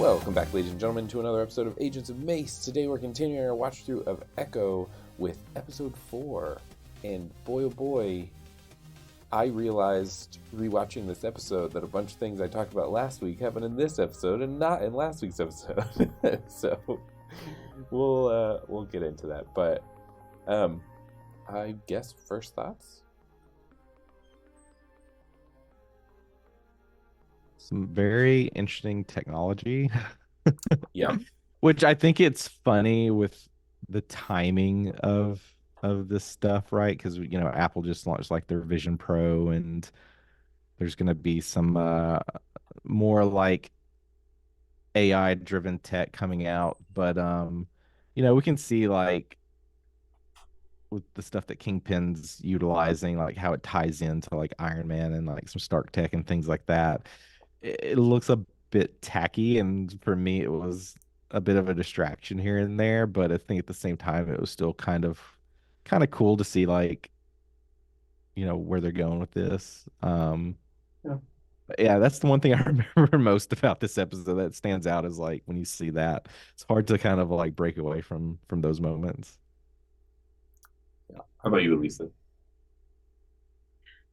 Welcome back, ladies and gentlemen, to another episode of Agents of MACE. Today we're continuing our watch through of Echo with episode 4. And boy, oh boy, I realized rewatching this episode that a bunch of things I talked about last week happened in this episode and not in last week's episode. So we'll get into that. But I guess first thoughts? Some very interesting technology. Yeah. Which I think it's funny with the timing of this stuff, right? Because Apple just launched like their Vision Pro, and there's going to be some more like AI driven tech coming out. But we can see like with the stuff that Kingpin's utilizing, like how it ties into like Iron Man and like some Stark tech and things like that. It looks a bit tacky, and for me it was a bit of a distraction here and there, but I think at the same time it was still kind of cool to see like where they're going with this. Yeah. Yeah, that's the one thing I remember most about this episode that stands out, is like when you see that it's hard to kind of like break away from those moments. Yeah. How about you, Elisa?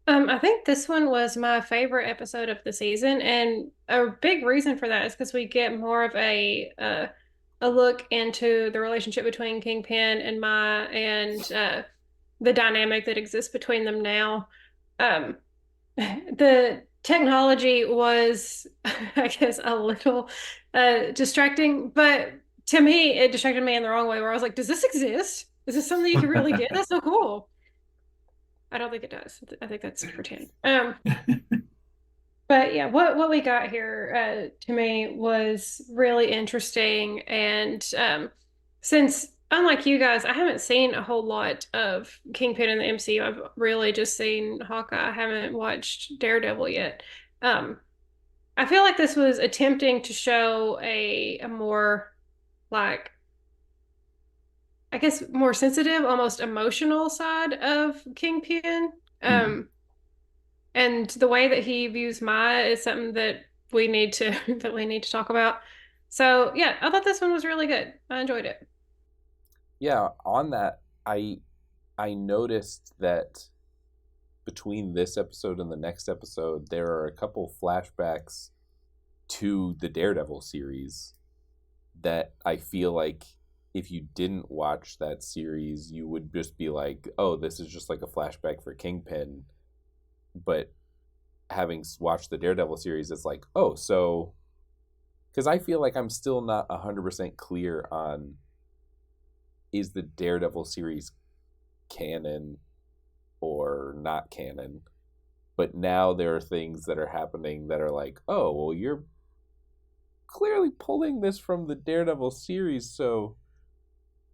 I think this one was my favorite episode of the season, and a big reason for that is because we get more of a look into the relationship between Kingpin and Maya, and the dynamic that exists between them now. Um, the technology was, I guess, a little distracting, but to me, it distracted me in the wrong way. Where I was like, "Does this exist? Is this something you can really get? That's so cool." I don't think it does. I think that's pretend. But yeah, what we got here to me was really interesting, and since unlike you guys, I haven't seen a whole lot of Kingpin in the MCU. I've really just seen Hawkeye. I haven't watched Daredevil yet. I feel like this was attempting to show a more like, I guess, more sensitive, almost emotional side of Kingpin. And the way that he views Maya is something that we need to that we need to talk about. So yeah, I thought this one was really good. I enjoyed it. Yeah, on that, I noticed that between this episode and the next episode, there are a couple flashbacks to the Daredevil series that I feel like if you didn't watch that series, you would just be like, oh, this is just like a flashback for Kingpin. But having watched the Daredevil series, it's like, oh, so... Because I feel like I'm still not 100% clear on, is the Daredevil series canon or not canon? But now there are things that are happening that are like, oh, well, you're clearly pulling this from the Daredevil series, so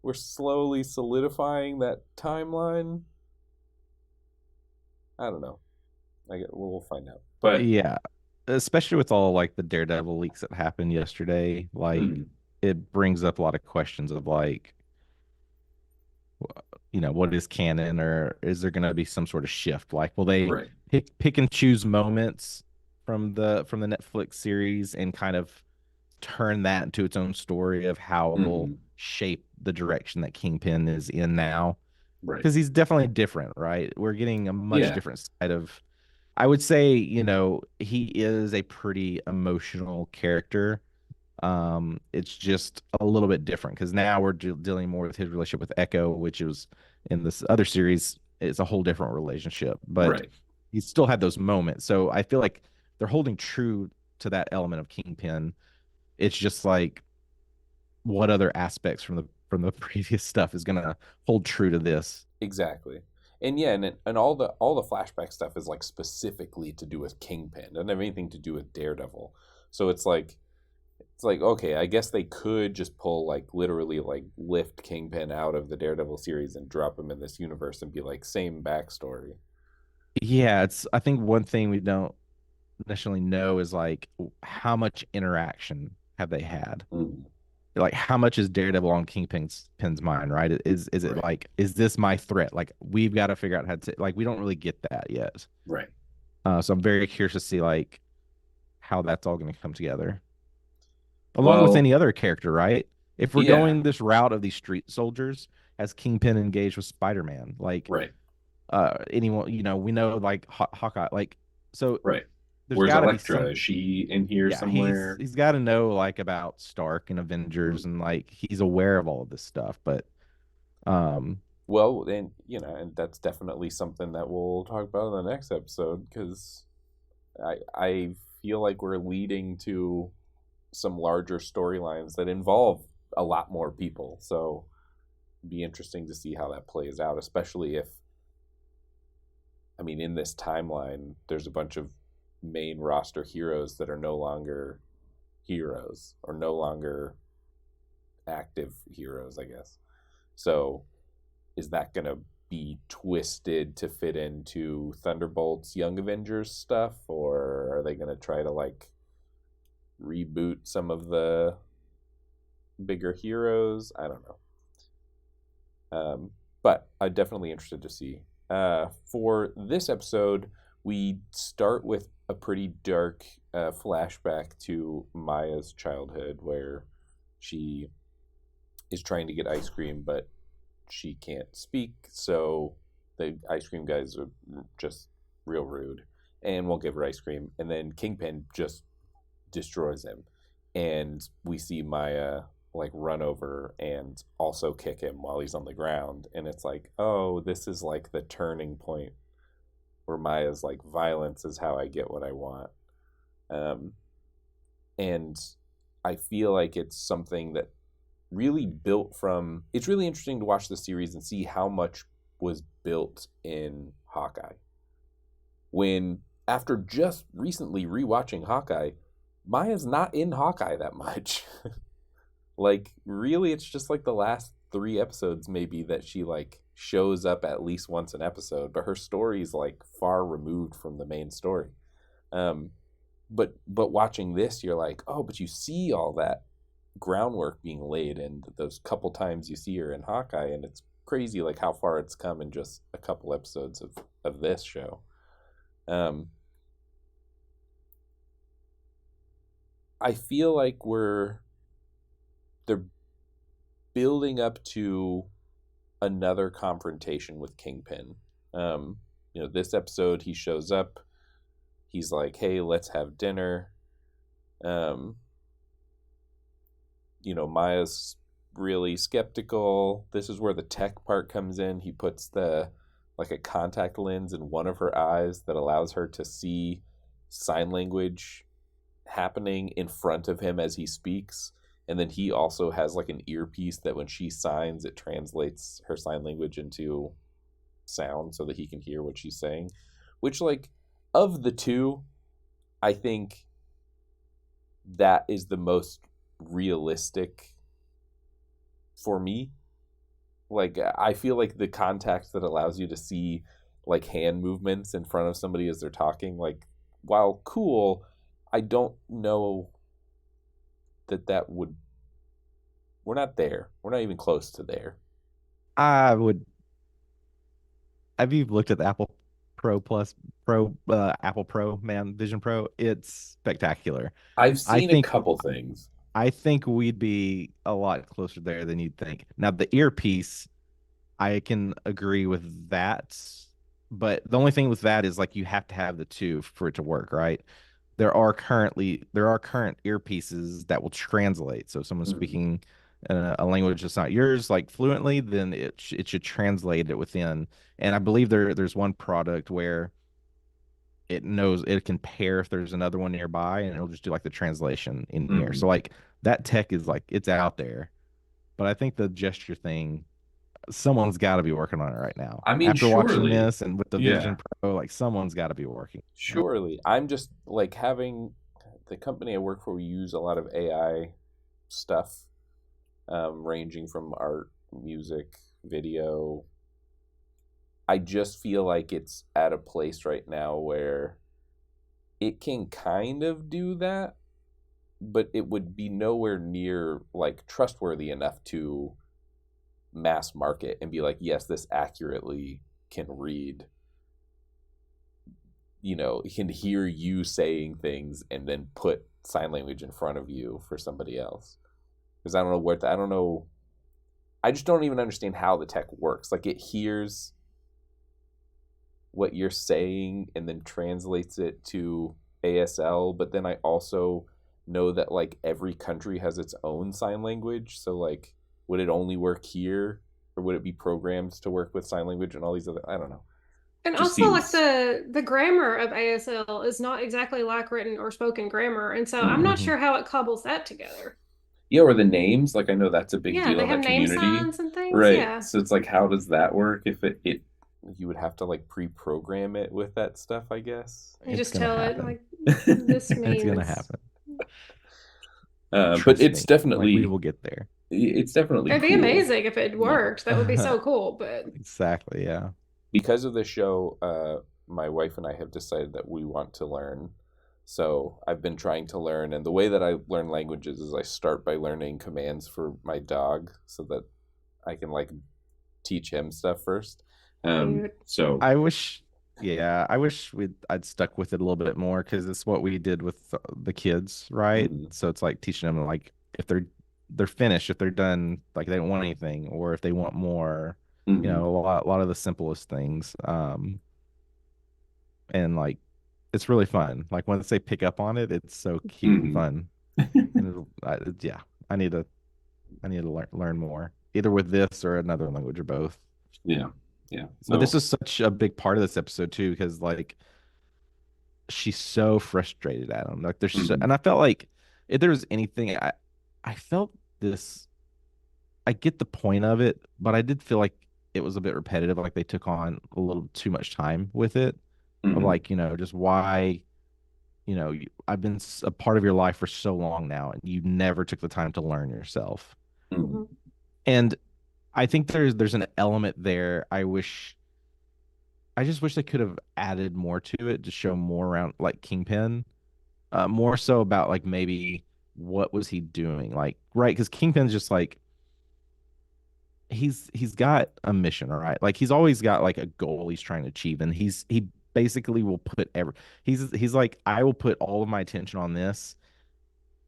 we're slowly solidifying that timeline. I don't know. We'll find out. But Yeah, especially with all like the Daredevil leaks that happened yesterday, like it brings up a lot of questions of like, what is canon, or is there going to be some sort of shift? Like, will they right. pick and choose moments from the Netflix series and kind of turn that into its own story of how it will shape the direction that Kingpin is in now? Right. Because he's definitely different, right? We're getting a much different side of, I would say, he is a pretty emotional character. It's just a little bit different because now we're dealing more with his relationship with Echo, which is in this other series, it's a whole different relationship, but he still had those moments. So I feel like they're holding true to that element of Kingpin. It's just like what other aspects from the previous stuff is gonna hold true to this. Exactly. And yeah, and all the flashback stuff is like specifically to do with Kingpin. It doesn't have anything to do with Daredevil. So it's like okay, I guess they could just pull like literally like lift Kingpin out of the Daredevil series and drop him in this universe and be like same backstory. Yeah, it's I think one thing we don't necessarily know is like how much interaction have they had? Like how much is Daredevil on Kingpin's mind, right? Is it like, is this my threat? Like we've got to figure out how to, like, we don't really get that yet. Right. So I'm very curious to see like how that's all going to come together. along with Well, any other character, right? If we're yeah, going this route of these street soldiers, has Kingpin engaged with Spider-Man? Like right, anyone, we know like Hawkeye, like so right. there's Where's got to be Elektra? some. Is she in here Yeah, he's somewhere? he's got to know like about Stark and Avengers, and like he's aware of all of this stuff. But um, Well, and and that's definitely something that we'll talk about in the next episode because I feel like we're leading to some larger storylines that involve a lot more people. So it'd be interesting to see how that plays out, especially if, I mean, in this timeline, there's a bunch of main roster heroes that are no longer heroes or no longer active heroes, I guess. So is that going to be twisted to fit into Thunderbolt's Young Avengers stuff, or are they going to try to like reboot some of the bigger heroes? I don't know. But I'm definitely interested to see. For this episode, we start with a pretty dark flashback to Maya's childhood where she is trying to get ice cream, but she can't speak, so the ice cream guys are just real rude and won't give her ice cream. And then Kingpin just destroys him. And we see Maya like run over and also kick him while he's on the ground. And it's like, oh, this is like the turning point where Maya's like, violence is how I get what I want. And I feel like it's something that really built from, it's really interesting to watch the series and see how much was built in Hawkeye. When after just recently rewatching Hawkeye, Maya's not in Hawkeye that much. Like really it's just like the last 3 episodes maybe that she like shows up at least once an episode, but her story's like far removed from the main story. Um but watching this you're like, oh, but you see all that groundwork being laid in those couple times you see her in Hawkeye, and it's crazy like how far it's come in just a couple episodes of this show. I feel like they're building up to another confrontation with Kingpin. This episode he shows up, he's like, hey, let's have dinner. Maya's really skeptical. This is where the tech part comes in. He puts the like a contact lens in one of her eyes that allows her to see sign language happening in front of him as he speaks. And then he also has like an earpiece that when she signs, it translates her sign language into sound so that he can hear what she's saying. Which, like, of the two, I think that is the most realistic for me. Like, I feel like the contact that allows you to see like hand movements in front of somebody as they're talking, like, while cool, I don't know that would, we're not there. We're not even close to there. I would. Have you looked at the Apple Pro Plus Pro Apple Pro man Vision Pro? It's spectacular. I've I seen a think couple things. I think we'd be a lot closer there than you'd think. Now the earpiece, I can agree with that, but the only thing with that is like you have to have the two for it to work, right? There are current earpieces that will translate. So if someone's Mm. speaking a language that's not yours like fluently, then it should translate it within. And I believe there's one product where it knows it can pair if there's another one nearby, and it'll just do like the translation in ear. Mm. So like that tech is like it's out there. But I think the gesture thing, someone's got to be working on it right now. I mean, After watching surely. this and with the Yeah, Vision Pro, like someone's got to be working on it. surely. I'm just like having the company I work for, we use a lot of AI stuff, ranging from art, music, video. I just feel like it's at a place right now where it can kind of do that, but it would be nowhere near like trustworthy enough to mass market and be like, yes, this accurately can read, he can hear you saying things and then put sign language in front of you for somebody else. Because I don't know. I just don't even understand how the tech works. Like, it hears what you're saying and then translates it to ASL, but then I also know that like every country has its own sign language. So like, would it only work here, or would it be programmed to work with sign language and all these other? I don't know. And Just also, like seems. the grammar of ASL is not exactly like written or spoken grammar, and so I'm not Mhm. sure how it cobbles that together. Yeah, or the names. Like, I know that's a big Yeah, deal they in the have name community, signs and things. right? Yeah, So it's like, how does that work? If it you would have to like pre-program it with that stuff, I guess. you It's just gonna tell it happen. like this It's gonna means. happen. But Trust it's me. Like we definitely will get there. it's definitely It'd be cool. amazing if it Yeah. worked. That would be so cool. But Exactly, yeah. Because of the show, my wife and I have decided that we want to learn. So I've been trying to learn, and the way that I learn languages is I start by learning commands for my dog, so that I can like teach him stuff first. cute. So. I wish, yeah, I wish I'd stuck with it a little bit more because it's what we did with the kids, right? Mhm, So it's like teaching them like if they're finished, if they're done, like they don't want anything, or if they want more, mhm, a lot of the simplest things. And like it's really fun. Like once they pick up on it, it's so cute and mhm. fun. And yeah, I need to learn more, either with this or another language or both. Yeah, yeah. But this So. is such a big part of this episode too, because like she's so frustrated at him. Like Mhm, and I felt like if there was anything, I felt this. I get the point of it, but I did feel like it was a bit repetitive. Like they took on a little too much time with it. Of mhm, like just why I've been a part of your life for so long now, and you never took the time to learn yourself. mhm, Mhm. And I think there's an element there. I just wish they could have added more to it to show more around like Kingpin, more so about like maybe what was he doing, like right? Because Kingpin's just like he's got a mission, all right. Like he's always got like a goal he's trying to achieve, and he basically will put he's like I will put all of my attention on this,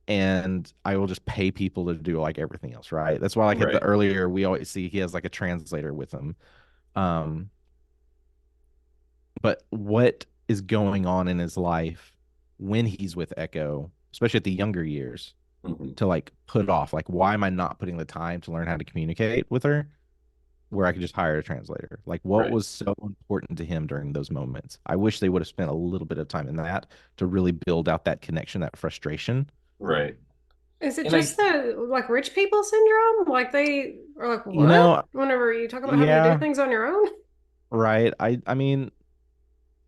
and I will just pay people to do like everything else, right? That's why like at the right. earlier we always see he has like a translator with him. Um, but what is going on in his life when he's with Echo, especially at the younger years, Mhm, to like put off? Like, why am I not putting the time to learn how to communicate with her where I could just hire a translator? Like, what right, was so important to him during those moments? I wish they would have spent a little bit of time in that to really build out that connection, that frustration. right. Is it And I. just the like rich people syndrome? Like they are like, You what? know, Whenever you talk about having to do yeah, things on your own? right. I mean,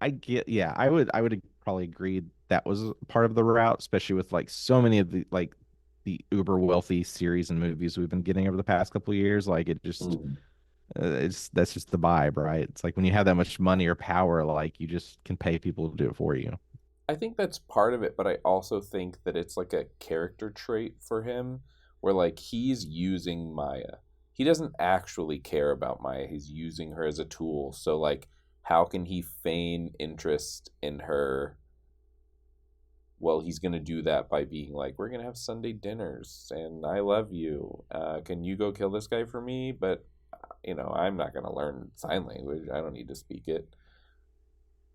I get, yeah, I would probably agree that was part of the route, especially with like so many of the uber wealthy series and movies we've been getting over the past couple of years. Like it just, Mhm. it's that's just the vibe, right? It's like when you have that much money or power, like you just can pay people to do it for you. I think that's part of it, but I also think that it's like a character trait for him where like he's using Maya. He doesn't actually care about Maya. He's using her as a tool. So like, how can he feign interest in her? Well, he's going to do that by being like, we're going to have Sunday dinners and I love you. Can you go kill this guy for me? But, I'm not going to learn sign language. I don't need to speak it.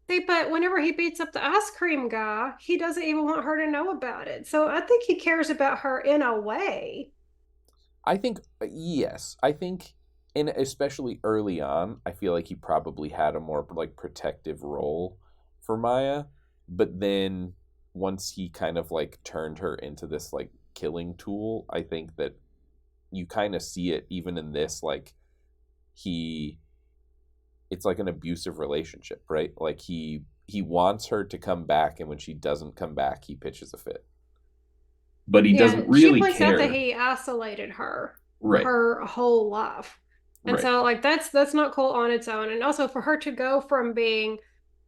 See, but whenever he beats up the ice cream guy, he doesn't even want her to know about it. So I think he cares about her in a way. I think, yes. I think, and especially early on, I feel like he probably had a more like protective role for Maya. But then once he kind of like turned her into this like killing tool, I think that you kind of see it even in this, like, he it's like an abusive relationship, right? Like he wants her to come back, and when she doesn't come back, he pitches a fit. But he doesn't Yeah, she really points out that care. he isolated Right. her whole life. And Right. so like that's not cool on its own. And also for her to go from being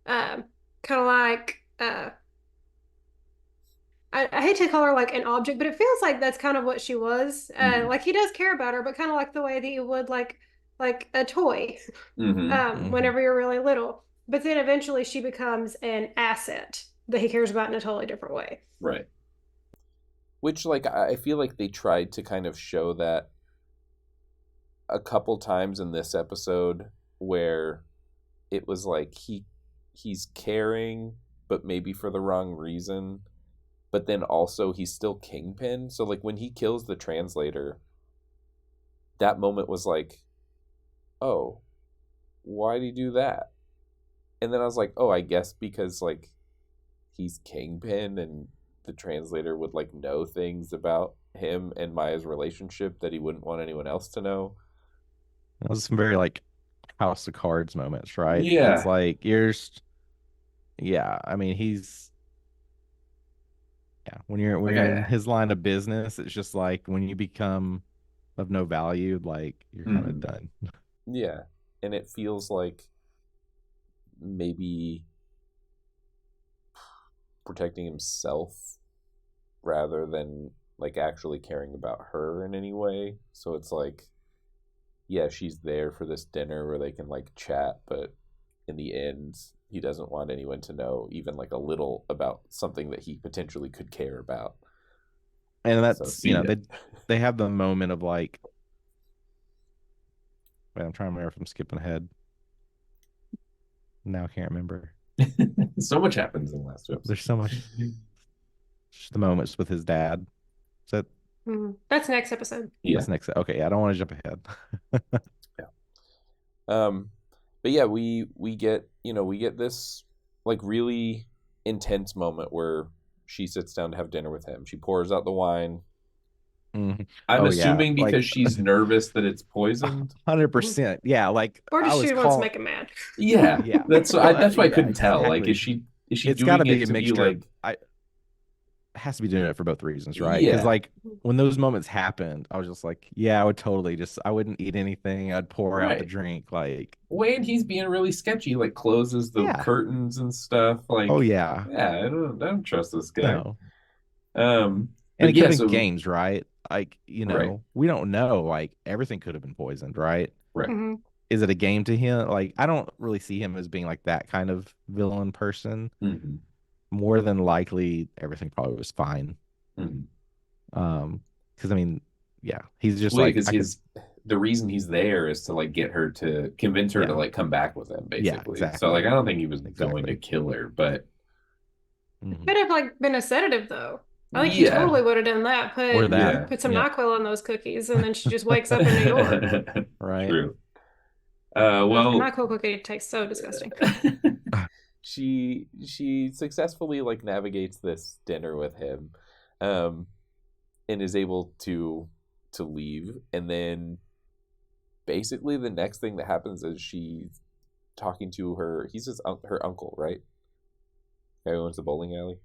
kind of like I hate to call her like an object, but it feels like that's kind of what she was. Mhm. Like he does care about her, but kind of like the way that you would like a toy Mhm. Hmm. whenever you're really little. But then eventually she becomes an asset that he cares about in a totally different way. Right. Which, like, I feel like they tried to kind of show that a couple times in this episode, where it was like he's caring, but maybe for the wrong reason. But then also he's still Kingpin. So like when he kills the translator, that moment was like, oh, why'd he do that? And then I was like, oh, I guess because like he's Kingpin and the translator would like know things about him and Maya's relationship that he wouldn't want anyone else to know. It was some very like House of Cards moments, right? Yeah. It's like yeah. I mean, when you're in his line of business, it's just like when you become of no value, like you're kind of done. Yeah, and it feels like maybe protecting himself rather than like actually caring about her in any way. So it's like, yeah, she's there for this dinner where they can like chat, but in the end, he doesn't want anyone to know even like a little about something that he potentially could care about. And that's, they have the moment of like, wait, I'm trying to remember if I'm skipping ahead. Now I can't remember. So much happens in the last 2 episodes. There's so much. Just the moments with his dad. So that's next episode. Yeah. That's next. Okay, I don't want to jump ahead. Yeah. But yeah, we get this like really intense moment where she sits down to have dinner with him. She pours out the wine. Mm-hmm. I'm assuming because she's nervous that it's poisoned. 100%. Yeah, like or does she wants to make him mad? Yeah, yeah. That's why I couldn't tell. Exactly. Like, is she it's doing gotta be it a mixture? Be like, has to be doing it for both reasons, right? Because like when those moments happened, I was just like, yeah, I would totally I wouldn't eat anything. I'd pour out the drink. Like, Wayne, he's being really sketchy. Like closes the curtains and stuff. Like, oh yeah, yeah. I don't trust this guy. No. And it could have been games, right? Like, we don't know. Like everything could have been poisoned, right? Right. Mm-hmm. Is it a game to him? Like, I don't really see him as being like that kind of villain person. Mm-hmm. More than likely, everything probably was fine. Mm-hmm. Because I mean, yeah, he's just like the reason he's there is to like get her to convince her to like come back with him, basically. Yeah, exactly. So like, I don't think he was going to kill her, but could have like been a sedative though. I think he totally would have done that. Put some NyQuil on those cookies, and then she just wakes up in New York. Right. True. Well, NyQuil cookie tastes so disgusting. She successfully like navigates this dinner with him, and is able to leave. And then basically the next thing that happens is she's talking to he's her uncle, right? Guy who owns the bowling alley.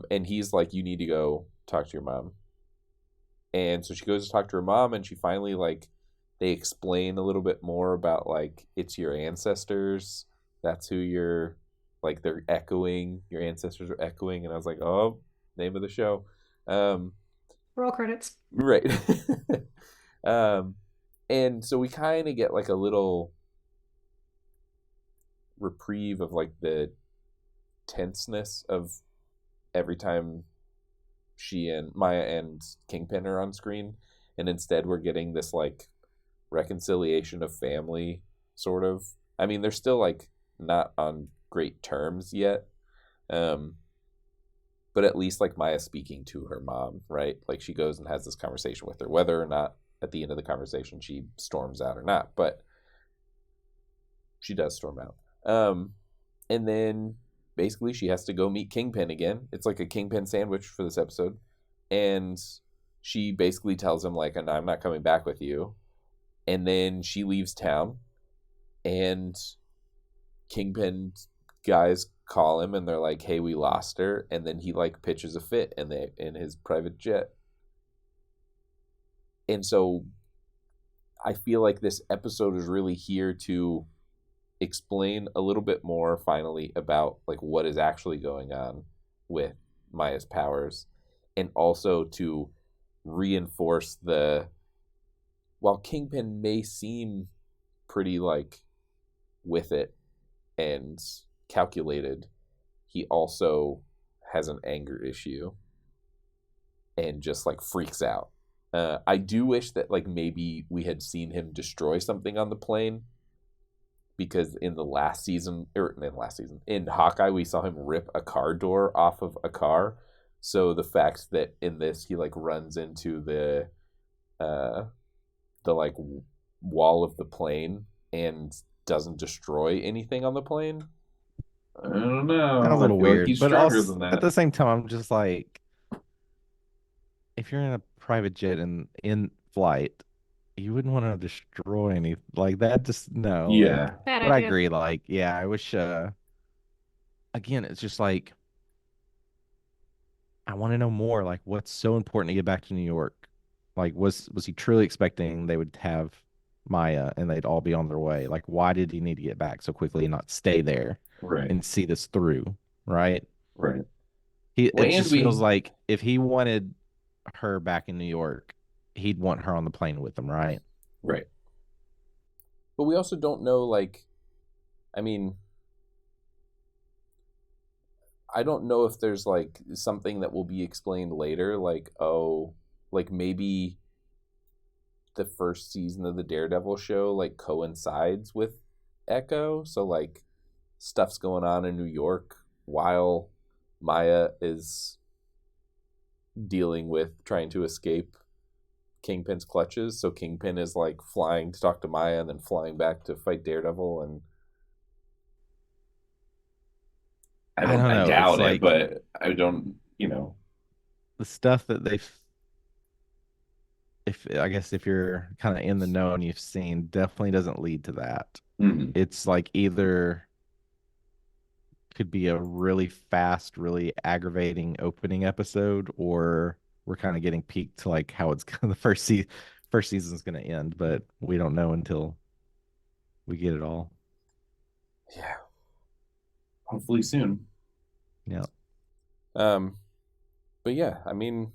And he's like, you need to go talk to your mom. And so she goes to talk to her mom, and she finally like they explain a little bit more about like it's your ancestors. That's who you're like, they're echoing, your ancestors are echoing. And I was like, oh, name of the show. Roll credits. Right. And so we kind of get like a little reprieve of like the tenseness of every time she and Maya and Kingpin are on screen. And instead we're getting this like reconciliation of family, sort of. I mean, they're still like not on great terms yet, but at least like Maya speaking to her mom, right? Like she goes and has this conversation with her, whether or not at the end of the conversation she storms out or not, but she does storm out. And then basically she has to go meet Kingpin again. It's like a Kingpin sandwich for this episode, and she basically tells him like, I'm not coming back with you. And then she leaves town, and Kingpin guys call him and they're like, hey, we lost her. And then he like pitches a fit in his private jet. And so I feel like this episode is really here to explain a little bit more finally about like what is actually going on with Maya's powers, and also to reinforce while Kingpin may seem pretty like with it and calculated, he also has an anger issue. and just like freaks out. I do wish that like maybe we had seen him destroy something on the plane, because in Hawkeye we saw him rip a car door off of a car. So the fact that in this he like runs into the like wall of the plane and doesn't destroy anything on the plane. I don't know. Kind of a little I feel like weird, he's but stronger also than that. at the same time, I'm just like, if you're in a private jet and in flight, you wouldn't want to destroy any like that. Just no. Yeah. Like, Bad but I idea. agree. Like, yeah, I wish. Again, it's just like I want to know more. Like, what's so important to get back to New York? Like, was he truly expecting they would have Maya and they'd all be on their way? Like, why did he need to get back so quickly and not stay there Right. and see this through? Right. Right. It Well, just and feels like if he wanted her back in New York, he'd want her on the plane with him, right? Right. But we also don't know, like, I mean, I don't know if there's like something that will be explained later, like, oh, like maybe the first season of the Daredevil show like coincides with Echo, so like stuff's going on in New York while Maya is dealing with trying to escape Kingpin's clutches. So Kingpin is like flying to talk to Maya and then flying back to fight Daredevil. And I don't know. I doubt It's it, like but I don't, you know. the stuff that if I guess if you're kind of in the know and you've seen, definitely doesn't lead to that. Mhm. It's like either could be a really fast, really aggravating opening episode, or we're kind of getting peaked to like how it's the first season's going to end, but we don't know until we get it all. yeah. Hopefully soon. Yeah. But yeah, I mean,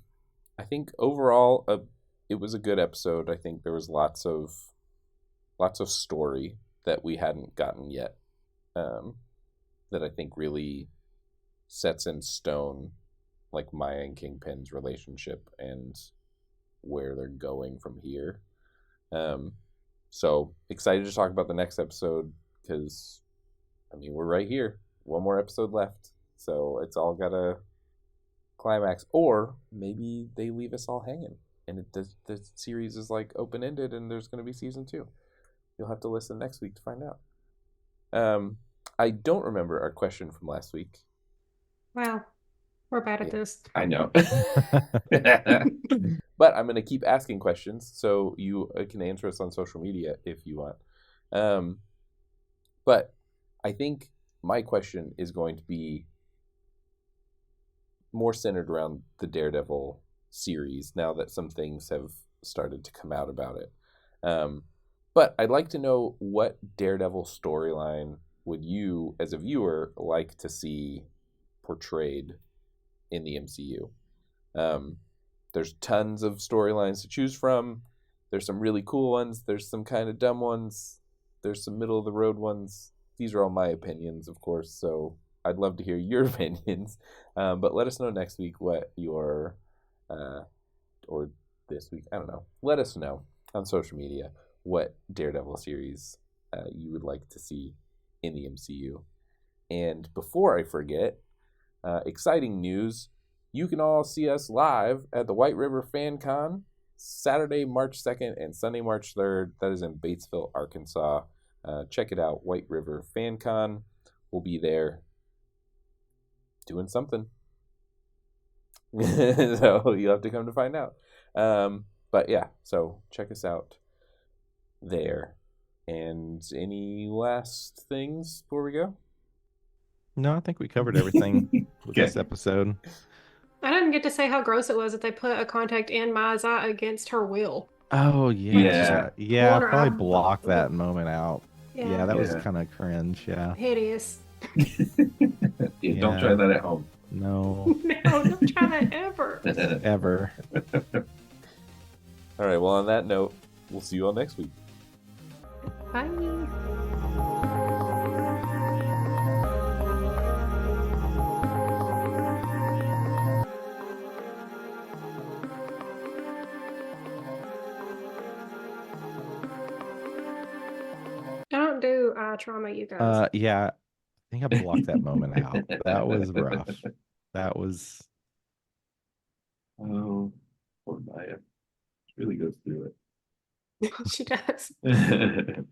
I think overall it was a good episode. I think there was lots of story that we hadn't gotten yet, that I think really sets in stone like Maya and Kingpin's relationship and where they're going from here. So excited to talk about the next episode, because I mean, we're right here. One more episode left, so it's all gotta climax, or maybe they leave us all hanging and the series is like open-ended and there's going to be season 2. You'll have to listen next week to find out. I don't remember our question from last week. Wow. We're bad at this. I know. But I'm going to keep asking questions, so you can answer us on social media if you want. But I think my question is going to be more centered around the Daredevil series now that some things have started to come out about it. But I'd like to know, what Daredevil storyline would you, as a viewer, like to see portrayed in the MCU? There's tons of storylines to choose from. There's some really cool ones. There's some kind of dumb ones. There's some middle of the road ones. These are all my opinions, of course, so I'd love to hear your opinions. But let us know next week what your, or this week, I don't know. Let us know on social media what Daredevil series you would like to see in the MCU. And before I forget, exciting news. You can all see us live at the White River Fan Con, Saturday, March 2nd and Sunday, March 3rd. That is in Batesville, Arkansas. Check it out, White River Fan Con. We'll be there doing something. So you'll have to come to find out. But yeah, so check us out there. And any last things before we go? No, I think we covered everything with this episode. I didn't get to say how gross it was that they put a contact in Maya's eye against her will. Oh Yeah. yeah. Corner Probably eye. block that moment out. Yeah, that was Yeah. kind of cringe. Yeah. Hideous. Yeah, don't try that at home. No, No, don't try that ever. ever. All right, well, on that note, we'll see you all next week. Bye. do eye trauma, you guys. Yeah, I think I blocked that moment out. That was rough. That was. Oh, poor Maya. She really goes through She does. it.